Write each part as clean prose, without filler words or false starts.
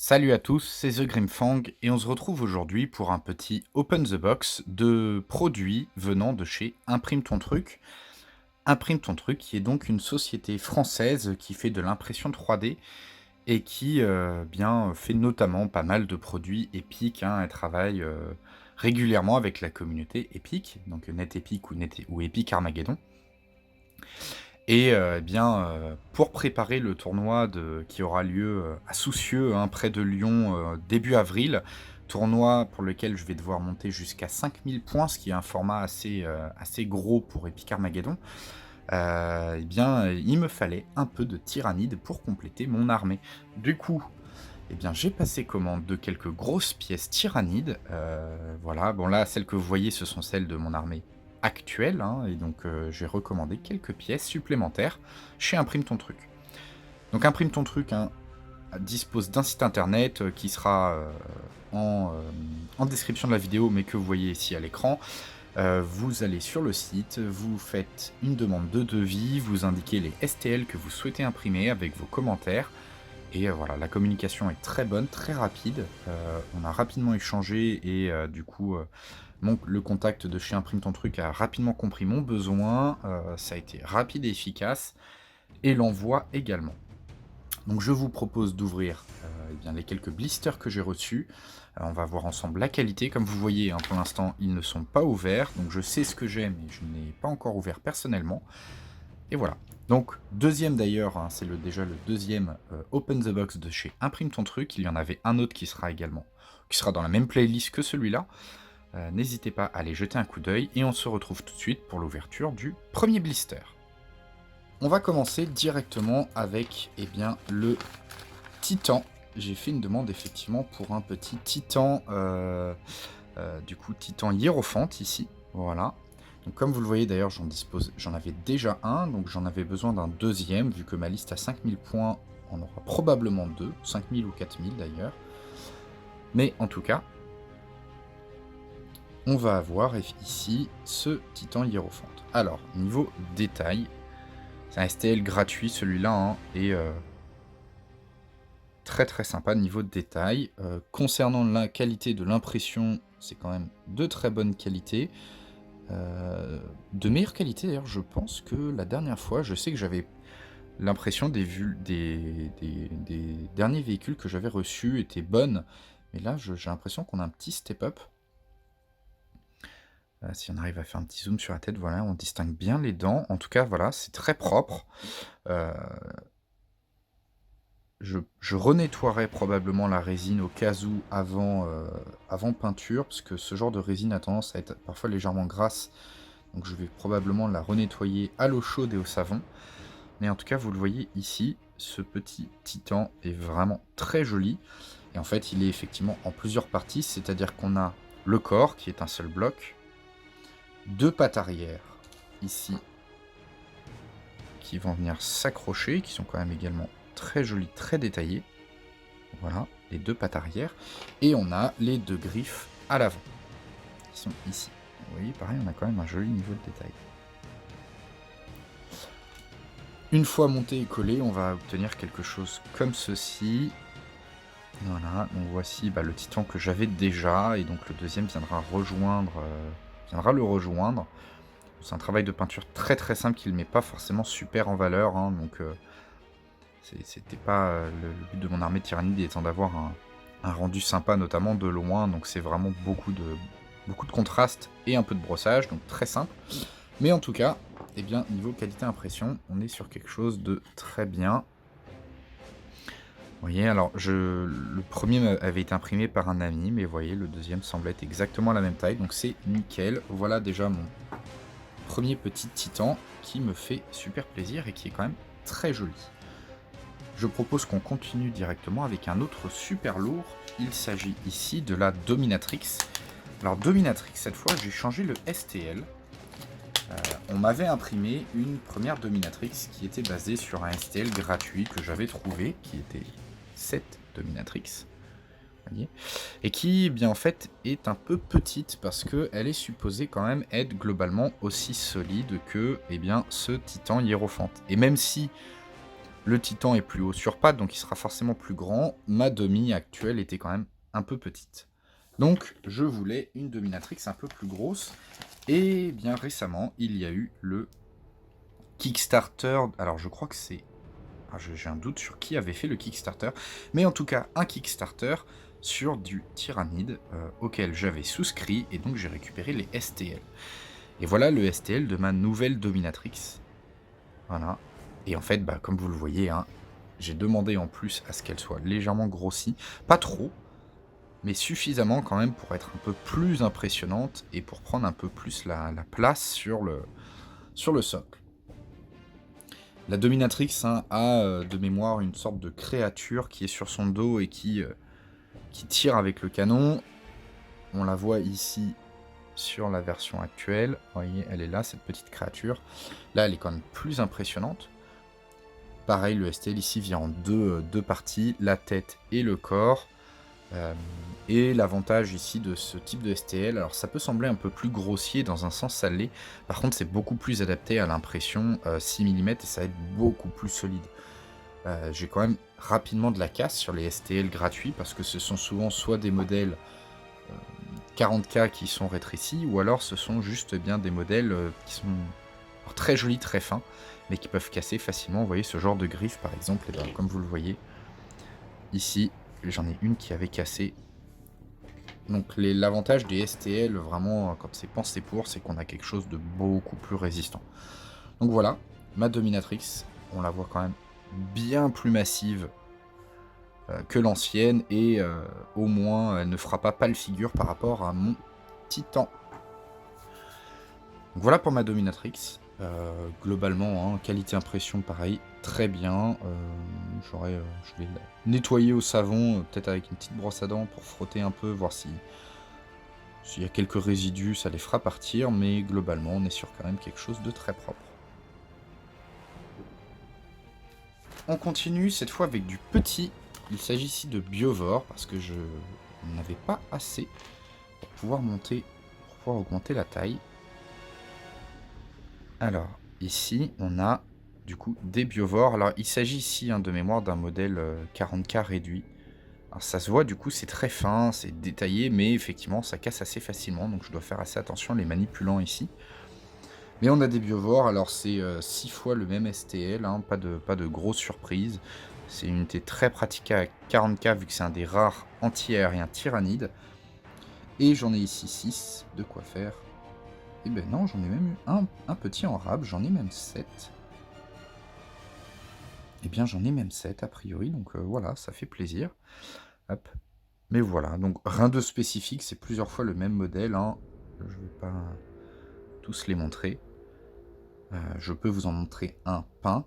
Salut à tous, c'est The Grimfang et on se retrouve aujourd'hui pour un petit Open the Box de produits venant de chez Imprime ton truc. Imprime ton truc qui est donc une société française qui fait de l'impression 3D et qui fait notamment pas mal de produits Epic, hein. Elle travaille régulièrement avec la communauté Epic, donc NetEpic ou Epic Armageddon. Et pour préparer le tournoi qui aura lieu à Soucieux, hein, près de Lyon, début avril, tournoi pour lequel je vais devoir monter jusqu'à 5000 points, ce qui est un format assez gros pour Epic Armageddon, il me fallait un peu de tyrannide pour compléter mon armée. Du coup, j'ai passé commande de quelques grosses pièces tyrannides. Voilà, bon là, celles que vous voyez, ce sont celles de mon armée actuelle, hein, et donc j'ai recommandé quelques pièces supplémentaires chez Imprime ton truc. Donc Imprime ton truc, hein, dispose d'un site internet qui sera en description de la vidéo, mais que vous voyez ici à l'écran. Vous allez sur le site, vous faites une demande de devis, vous indiquez les STL que vous souhaitez imprimer avec vos commentaires. Et voilà, la communication est très bonne, très rapide. On a rapidement échangé et le contact de chez Imprime ton truc a rapidement compris mon besoin. Ça a été rapide et efficace. Et l'envoi également. Donc je vous propose d'ouvrir les quelques blisters que j'ai reçus. On va voir ensemble la qualité. Comme vous voyez, hein, pour l'instant, ils ne sont pas ouverts. Donc je sais ce que j'ai, mais je n'ai pas encore ouvert personnellement. Et voilà. Donc, deuxième d'ailleurs, hein, c'est déjà le deuxième Open the Box de chez Imprime ton truc. Il y en avait un autre qui sera dans la même playlist que celui-là. N'hésitez pas à aller jeter un coup d'œil et on se retrouve tout de suite pour l'ouverture du premier blister. On va commencer directement avec le Titan. J'ai fait une demande effectivement pour un petit Titan, Titan hiérophante ici. Voilà. Donc comme vous le voyez d'ailleurs, j'en avais déjà un, donc j'en avais besoin d'un deuxième, vu que ma liste a 5000 points, on aura probablement deux, 5000 ou 4000 d'ailleurs. Mais en tout cas, on va avoir ici ce Titan hiérophante. Alors, niveau détail, c'est un STL gratuit celui-là, hein, et très très sympa niveau de détail. Concernant la qualité de l'impression, c'est quand même de très bonne qualité. De meilleure qualité d'ailleurs, je pense que la dernière fois, je sais que j'avais l'impression des derniers véhicules que j'avais reçus étaient bonnes, mais là j'ai l'impression qu'on a un petit step up. Si on arrive à faire un petit zoom sur la tête, voilà, on distingue bien les dents. En tout cas, voilà, c'est très propre. Je renettoierai probablement la résine au cas où avant peinture, parce que ce genre de résine a tendance à être parfois légèrement grasse. Donc je vais probablement la renettoyer à l'eau chaude et au savon. Mais en tout cas, vous le voyez ici, ce petit Titan est vraiment très joli. Et en fait, il est effectivement en plusieurs parties, c'est-à-dire qu'on a le corps, qui est un seul bloc, deux pattes arrière, ici, qui vont venir s'accrocher, qui sont quand même également très jolies, très détaillées. Voilà, les deux pattes arrière. Et on a les deux griffes à l'avant, qui sont ici. Vous voyez, pareil, on a quand même un joli niveau de détail. Une fois monté et collé, on va obtenir quelque chose comme ceci. Voilà, donc voici le Titan que j'avais déjà, et donc le deuxième viendra le rejoindre. C'est un travail de peinture très très simple qui ne le met pas forcément super en valeur, hein, donc c'était pas le but de mon armée de tyrannide étant d'avoir un rendu sympa, notamment de loin, donc c'est vraiment beaucoup de contraste et un peu de brossage, donc très simple. Mais en tout cas, niveau qualité impression, on est sur quelque chose de très bien. Vous voyez, alors le premier avait été imprimé par un ami, mais vous voyez, le deuxième semble être exactement la même taille, donc c'est nickel. Voilà déjà mon premier petit Titan qui me fait super plaisir et qui est quand même très joli. Je propose qu'on continue directement avec un autre super lourd. Il s'agit ici de la Dominatrix. Alors Dominatrix, cette fois j'ai changé le STL. On m'avait imprimé une première Dominatrix qui était basée sur un STL gratuit que j'avais trouvé, qui était cette Dominatrix. Voyez, et qui, en fait, est un peu petite parce qu'elle est supposée quand même être globalement aussi solide que ce Titan hiérophante. Et même si Le Titan est plus haut sur pattes, donc il sera forcément plus grand. Ma demi actuelle était quand même un peu petite. Donc, je voulais une dominatrix un peu plus grosse. Et bien récemment, il y a eu le Kickstarter. Alors, je crois que c'est... Ah, j'ai un doute sur qui avait fait le Kickstarter. Mais en tout cas, un Kickstarter sur du Tyrannide auquel j'avais souscrit. Et donc, j'ai récupéré les STL. Et voilà le STL de ma nouvelle dominatrix. Voilà. Et en fait, bah, comme vous le voyez, hein, j'ai demandé en plus à ce qu'elle soit légèrement grossie. Pas trop, mais suffisamment quand même pour être un peu plus impressionnante et pour prendre un peu plus la place sur le socle. La dominatrix hein, a de mémoire une sorte de créature qui est sur son dos et qui tire avec le canon. On la voit ici sur la version actuelle. Vous voyez, elle est là, cette petite créature. Là, elle est quand même plus impressionnante. Pareil, le STL ici vient en deux parties, la tête et le corps. Et l'avantage ici de ce type de STL, alors ça peut sembler un peu plus grossier, dans un sens ça l'est, par contre c'est beaucoup plus adapté à l'impression 6 mm et ça va être beaucoup plus solide. J'ai quand même rapidement de la casse sur les STL gratuits, parce que ce sont souvent soit des modèles 40K qui sont rétrécis, ou alors ce sont juste bien des modèles qui sont très jolis, très fins, mais qui peuvent casser facilement. Vous voyez ce genre de griffe par exemple, et bien, comme vous le voyez, ici j'en ai une qui avait cassé. Donc l'avantage des STL, vraiment, quand c'est pensé pour, c'est qu'on a quelque chose de beaucoup plus résistant. Donc voilà, ma dominatrix, on la voit quand même bien plus massive que l'ancienne, et au moins elle ne fera pas pâle figure par rapport à mon Titan. Donc voilà pour ma dominatrix. Globalement, hein, qualité impression pareil, très bien. Je vais la nettoyer au savon, peut-être avec une petite brosse à dents pour frotter un peu, voir s'il y a quelques résidus, ça les fera partir, mais globalement on est sur quand même quelque chose de très propre. On continue cette fois avec du petit. Il s'agit ici de Biovore, parce que je n'avais pas assez pour pouvoir augmenter la taille. Alors, ici, on a du coup des Biovores. Alors, il s'agit ici de mémoire d'un modèle 40K réduit. Alors, ça se voit, du coup, c'est très fin, c'est détaillé, mais effectivement, ça casse assez facilement. Donc, je dois faire assez attention en les manipulant ici. Mais on a des Biovores. Alors, c'est 6 fois le même STL, hein, pas de grosse surprise. C'est une unité très pratique à 40K, vu que c'est un des rares anti-aériens tyrannides. Et j'en ai ici 6, de quoi faire. Eh ben non, j'en ai même eu un petit en rab, j'en ai même 7. Eh bien, j'en ai même 7 a priori, donc voilà, ça fait plaisir. Hop. Mais voilà, donc rien de spécifique, c'est plusieurs fois le même modèle. Hein. Je ne vais pas tous les montrer. Je peux vous en montrer un peint.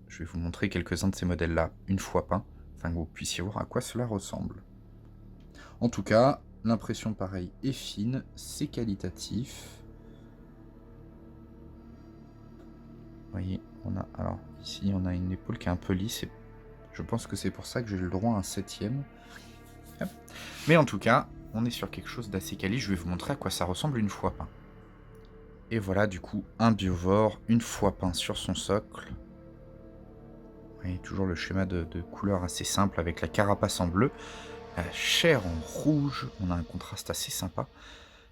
Je vais vous montrer quelques-uns de ces modèles-là, une fois peints, afin que vous puissiez voir à quoi cela ressemble. En tout cas, l'impression pareil est fine, c'est qualitatif. Vous voyez, alors ici on a une épaule qui est un peu lisse, et je pense que c'est pour ça que j'ai le droit à un 7ème. Mais en tout cas, on est sur quelque chose d'assez quali, je vais vous montrer à quoi ça ressemble une fois peint. Et voilà du coup un Biovore une fois peint sur son socle. Vous voyez, toujours le schéma de couleur assez simple avec la carapace en bleu. La chair en rouge, on a un contraste assez sympa.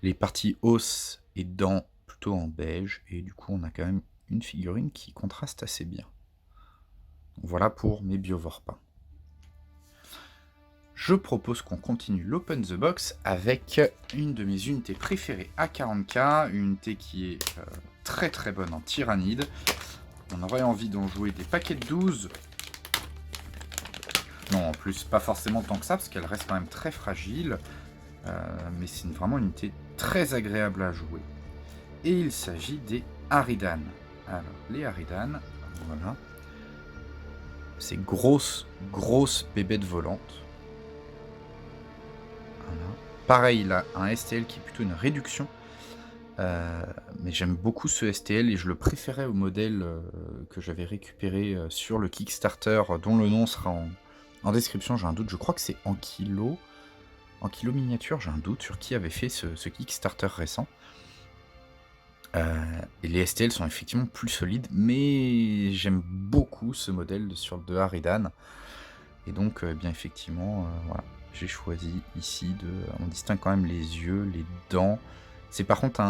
Les parties os et dents plutôt en beige, et du coup on a quand même une figurine qui contraste assez bien. Donc voilà pour mes Biovores peints. Je propose qu'on continue l'Open the Box avec une de mes unités préférées à 40K, une unité qui est très très bonne en tyrannide. On aurait envie d'en jouer des paquets de 12. Non, en plus, pas forcément tant que ça, parce qu'elle reste quand même très fragile. Mais c'est vraiment une unité très agréable à jouer. Et il s'agit des Harridan. Alors, les Harridan, voilà. C'est grosses bébêtes volantes. Voilà. Pareil, il a un STL qui est plutôt une réduction. Mais j'aime beaucoup ce STL et je le préférais au modèle que j'avais récupéré sur le Kickstarter, dont le nom sera en description, j'ai un doute, je crois que c'est en kilo miniature, j'ai un doute sur qui avait fait ce Kickstarter récent. Et les STL sont effectivement plus solides, mais j'aime beaucoup ce modèle de Harridan. Et donc, bien effectivement, voilà, j'ai choisi ici de on distingue quand même les yeux, les dents. C'est par contre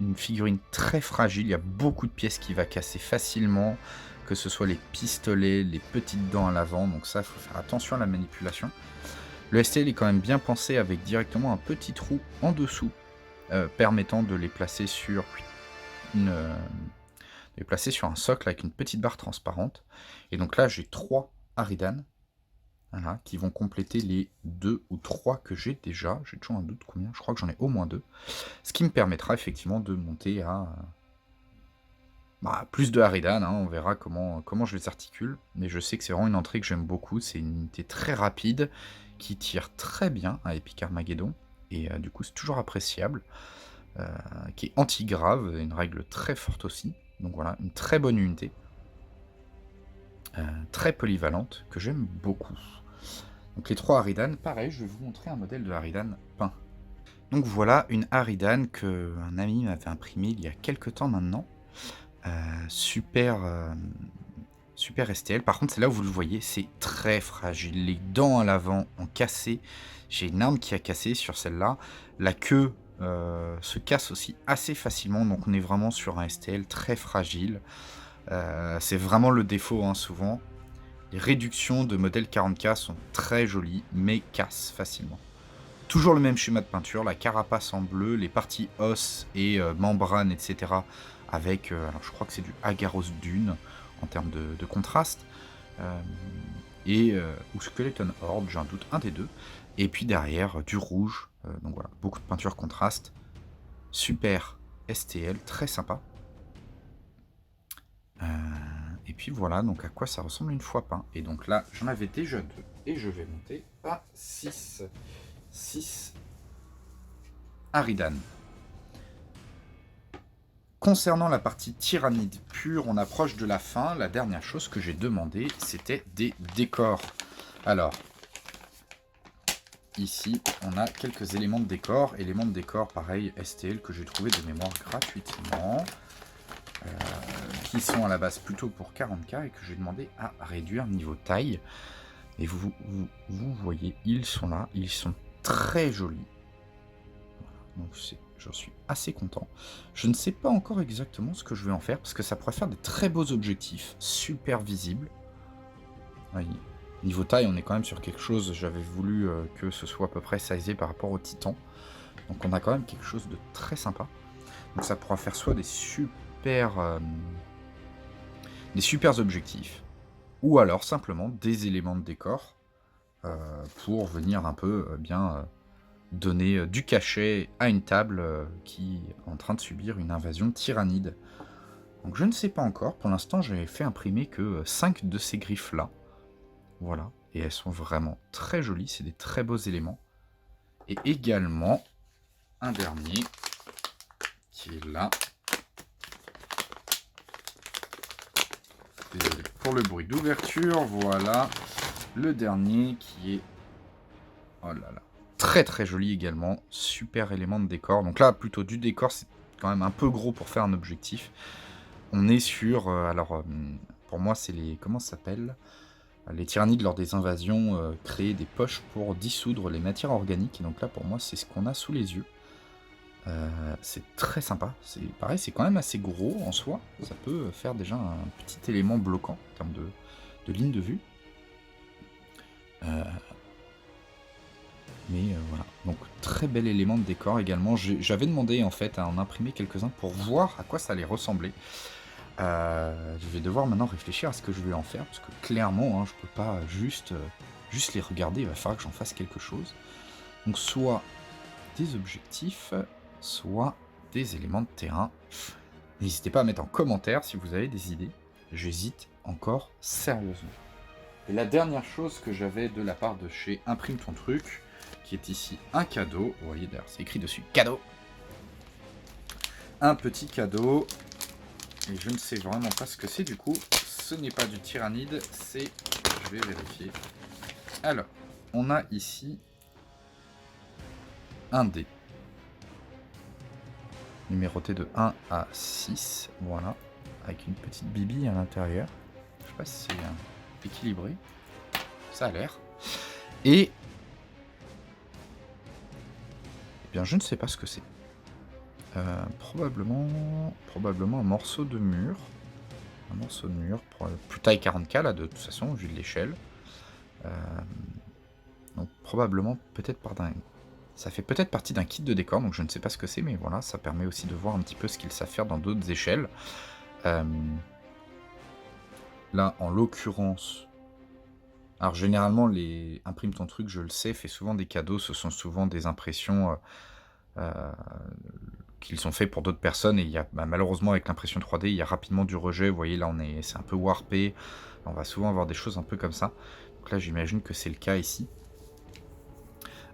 une figurine très fragile, il y a beaucoup de pièces qui va casser facilement, que ce soit les pistolets, les petites dents à l'avant, donc ça, il faut faire attention à la manipulation. Le STL est quand même bien pensé avec directement un petit trou en dessous, permettant de les placer sur une, de les placer sur un socle avec une petite barre transparente. Et donc là, j'ai 3 Harridan, voilà, qui vont compléter les 2 ou 3 que j'ai déjà. J'ai toujours un doute combien, je crois que j'en ai au moins 2. Ce qui me permettra effectivement de monter à plus de Harridan, hein, on verra comment je les articule. Mais je sais que c'est vraiment une entrée que j'aime beaucoup. C'est une unité très rapide, qui tire très bien à Epic Armageddon. Et du coup, c'est toujours appréciable. Qui est anti-grave, une règle très forte aussi. Donc voilà, une très bonne unité. Très polyvalente, que j'aime beaucoup. Donc les 3 Harridan, pareil, je vais vous montrer un modèle de Harridan peint. Donc voilà une Harridan qu'un ami m'avait imprimée il y a quelques temps maintenant. Super, super STL. Par contre, c'est là où vous le voyez, c'est très fragile. Les dents à l'avant ont cassé. J'ai une arme qui a cassé sur celle-là. La queue se casse aussi assez facilement. Donc on est vraiment sur un STL très fragile. C'est vraiment le défaut, hein, souvent. Les réductions de modèle 40K sont très jolies, mais cassent facilement. Toujours le même schéma de peinture, la carapace en bleu, les parties os et membranes, etc. Avec, alors je crois que c'est du Agaros Dune en termes de contraste. Ou Skeleton Horde, j'ai un doute, un des deux. Et puis derrière, du rouge. Donc voilà, beaucoup de peinture contraste. Super STL, très sympa. Et puis voilà, donc à quoi ça ressemble une fois peint. Et donc là, j'en avais déjà 2. Et je vais monter à 6. 6 Harridan. Concernant la partie tyrannide pure, on approche de la fin. La dernière chose que j'ai demandé, c'était des décors. Alors, ici, on a quelques éléments de décor. Éléments de décor, pareil, STL, que j'ai trouvé de mémoire gratuitement. Qui sont à la base plutôt pour 40K et que j'ai demandé à réduire niveau taille. Et vous voyez, ils sont là. Ils sont très jolis. Donc j'en suis assez content. Je ne sais pas encore exactement ce que je vais en faire, parce que ça pourrait faire des très beaux objectifs, super visibles. Oui. Niveau taille, on est quand même sur quelque chose, j'avais voulu que ce soit à peu près sizé par rapport au Titan. Donc on a quand même quelque chose de très sympa. Donc ça pourra faire soit des super objectifs, ou alors simplement des éléments de décor pour venir un peu donner du cachet à une table qui est en train de subir une invasion tyrannide. Donc je ne sais pas encore, pour l'instant j'ai fait imprimer que 5 de ces griffes là. Voilà, et elles sont vraiment très jolies, c'est des très beaux éléments. Et également un dernier qui est là. Désolé pour le bruit d'ouverture, voilà. Le dernier qui est... Oh là là. Très très joli également, super élément de décor. Donc là, plutôt du décor, c'est quand même un peu gros pour faire un objectif. On est sur... pour moi, c'est les... Comment ça s'appelle ? Les tyrannides, lors des invasions, créaient des poches pour dissoudre les matières organiques. Et donc là, pour moi, c'est ce qu'on a sous les yeux. C'est très sympa. C'est pareil, c'est quand même assez gros en soi. Ça peut faire déjà un petit élément bloquant en termes de ligne de vue. Voilà, donc très bel élément de décor également. J'avais demandé en fait à en imprimer quelques-uns pour voir à quoi ça allait ressembler. Je vais devoir maintenant réfléchir à ce que je vais en faire, parce que clairement, hein, je peux pas juste les regarder, il va falloir que j'en fasse quelque chose. Donc soit des objectifs, soit des éléments de terrain. N'hésitez pas à mettre en commentaire si vous avez des idées. J'hésite encore sérieusement. Et la dernière chose que j'avais de la part de chez Imprime ton truc, qui est ici un cadeau. Vous voyez d'ailleurs, c'est écrit dessus, cadeau. Un petit cadeau. Et je ne sais vraiment pas ce que c'est du coup. Ce n'est pas du tyrannide, c'est... Je vais vérifier. Alors, on a ici un dé. numéroté de 1 à 6, voilà, avec une petite bibille à l'intérieur. Je sais pas si c'est équilibré, ça a l'air. Et eh bien, je ne sais pas ce que c'est. Probablement un morceau de mur. Un morceau de mur, plus taille 40K là, de toute façon, vu de l'échelle. Euh, donc probablement, peut-être ça fait peut-être partie d'un kit de décor, donc je ne sais pas ce que c'est, mais voilà, ça permet aussi de voir un petit peu ce qu'ils savent faire dans d'autres échelles. Là, en l'occurrence... Alors généralement, les Imprime ton truc, je le sais, fait souvent des cadeaux, ce sont souvent des impressions qu'ils sont faits pour d'autres personnes, et il y a, malheureusement avec l'impression 3D, il y a rapidement du rejet, vous voyez là c'est un peu warpé, on va souvent avoir des choses un peu comme ça. Donc là j'imagine que c'est le cas ici.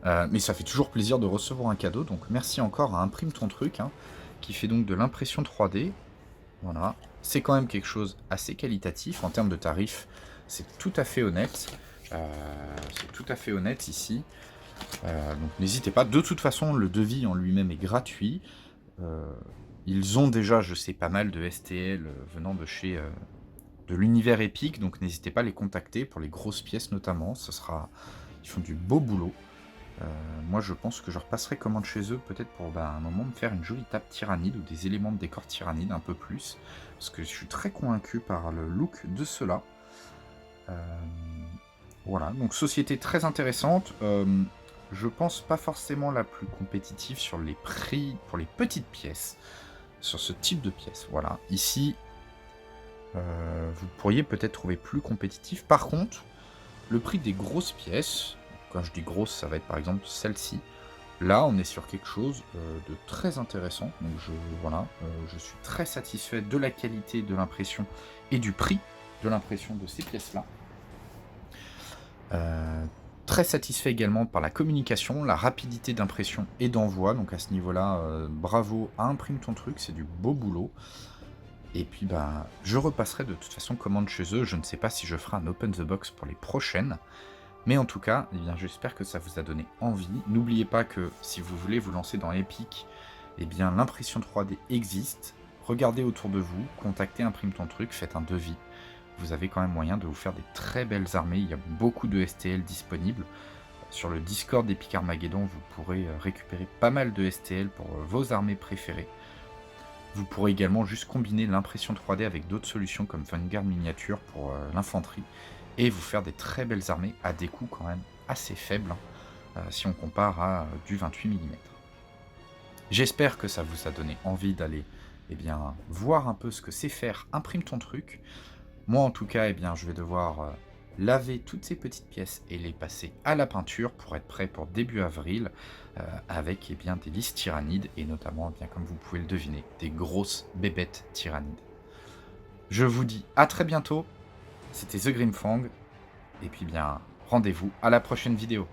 Mais ça fait toujours plaisir de recevoir un cadeau, donc merci encore à Imprime ton truc, hein, qui fait donc de l'impression 3D. Voilà, c'est quand même quelque chose assez qualitatif en termes de tarifs, c'est tout à fait honnête. C'est tout à fait honnête ici. Donc n'hésitez pas. De toute façon, le devis en lui-même est gratuit. Ils ont déjà, je sais, pas mal de STL venant de chez de l'univers Epic, donc n'hésitez pas à les contacter pour les grosses pièces notamment. Ils font du beau boulot. Moi, je pense que je repasserai commande chez eux, peut-être pour un moment me faire une jolie table tyrannide ou des éléments de décor tyrannide un peu plus, parce que je suis très convaincu par le look de cela. Voilà, donc société très intéressante. Je pense pas forcément la plus compétitive sur les prix pour les petites pièces, sur ce type de pièces. Voilà, ici, vous pourriez peut-être trouver plus compétitif. Par contre, le prix des grosses pièces, quand je dis grosse, ça va être par exemple celle-ci. Là, on est sur quelque chose de très intéressant. Donc voilà, je suis très satisfait de la qualité de l'impression et du prix de l'impression de ces pièces-là. Très satisfait également par la communication, la rapidité d'impression et d'envoi. Donc à ce niveau-là, bravo à Imprime ton truc, c'est du beau boulot. Et puis je repasserai de toute façon commande chez eux. Je ne sais pas si je ferai un open the box pour les prochaines. Mais en tout cas, eh bien, j'espère que ça vous a donné envie. N'oubliez pas que si vous voulez vous lancer dans Epic, eh bien l'impression 3D existe. Regardez autour de vous, contactez Imprime ton truc, faites un devis. Vous avez quand même moyen de vous faire des très belles armées. Il y a beaucoup de STL disponibles. Sur le Discord d'Epic Armageddon, vous pourrez récupérer pas mal de STL pour vos armées préférées. Vous pourrez également juste combiner l'impression 3D avec d'autres solutions comme Vanguard Miniature pour l'infanterie et vous faire des très belles armées à des coûts quand même assez faibles si on compare à du 28 mm. J'espère que ça vous a donné envie d'aller voir un peu ce que c'est faire Imprime ton truc. Moi en tout cas, je vais devoir laver toutes ces petites pièces et les passer à la peinture pour être prêt pour début avril avec des listes tyrannides et notamment, comme vous pouvez le deviner, des grosses bébêtes tyrannides. Je vous dis à très bientôt, c'était The Grimfang, et puis rendez-vous à la prochaine vidéo.